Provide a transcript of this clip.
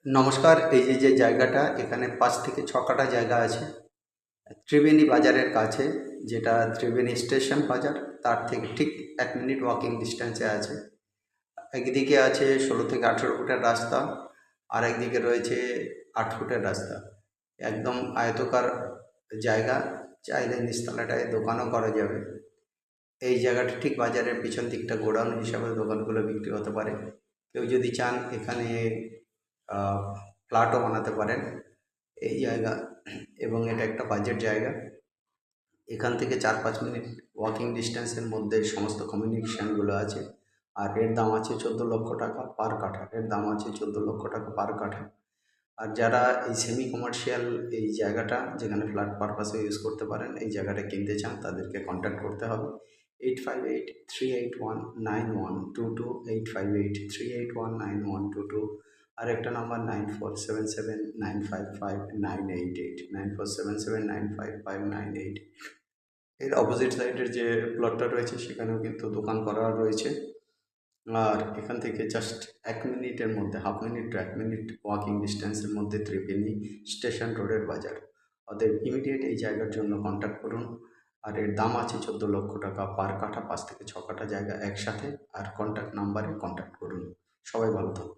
নমস্কার। এই যে জায়গাটা, এখানে ৫ থেকে ৬ কাঠা জায়গা আছে ত্রিবেণী বাজারের কাছে, যেটা ত্রিবেণী স্টেশন বাজার, তার থেকে ঠিক ১ মিনিট ওয়াকিং ডিস্টেন্সে আছে। একদিকে আছে ১৬ থেকে ১৮ ফুটের রাস্তা, আর একদিকে রয়েছে ৮ ফুটের রাস্তা। একদম আয়তকার জায়গা, চাইলে নিচতলাটায় দোকানও করা যাবে। এই জায়গাটা ঠিক বাজারের পিছন দিকটা গোডাউন হিসাবে দোকানগুলো বিক্রি হতে পারে। কেউ যদি চান এখানে ফ্ল্যাটও বানাতে পারেন এই জায়গা, এবং এটা একটা বাজেট জায়গা। এখান থেকে ৪-৫ মিনিট ওয়াকিং ডিস্টেন্সের মধ্যে সমস্ত কমিউনিকেশানগুলো আছে। আর এর দাম আছে ১৪ লক্ষ টাকা পার কাঠা। এর দাম আছে ১৪ লক্ষ টাকা পার কাঠা। আর যারা এই সেমি কমার্শিয়াল এই জায়গাটা, যেখানে ফ্ল্যাট পারপাসে ইউজ করতে পারেন, এই জায়গাটা কিনতে চান, তাদেরকে কন্ট্যাক্ট করতে হবে 8583819122, 8583819122। আর একটা নাম্বার 9477955988, 9477955988। এর অপোজিট সাইডের যে প্লটটা রয়েছে সেখানেও কিন্তু দোকান করা রয়েছে। আর এখান থেকে জাস্ট ১ মিনিটের মধ্যে, half minute to ১ minute walking ডিস্টেন্সের মধ্যে ত্রিবেণী স্টেশন রোডের বাজার। অতএব ইমিডিয়েট এই জায়গার জন্য কন্ট্যাক্ট করুন। আর এর দাম আছে ১৪ লক্ষ টাকা পার কাঠা, ৫ থেকে ৬ কাঠা জায়গা একসাথে। আর কন্ট্যাক্ট নাম্বারে কন্ট্যাক্ট করুন। সবাই ভালো থাকুন।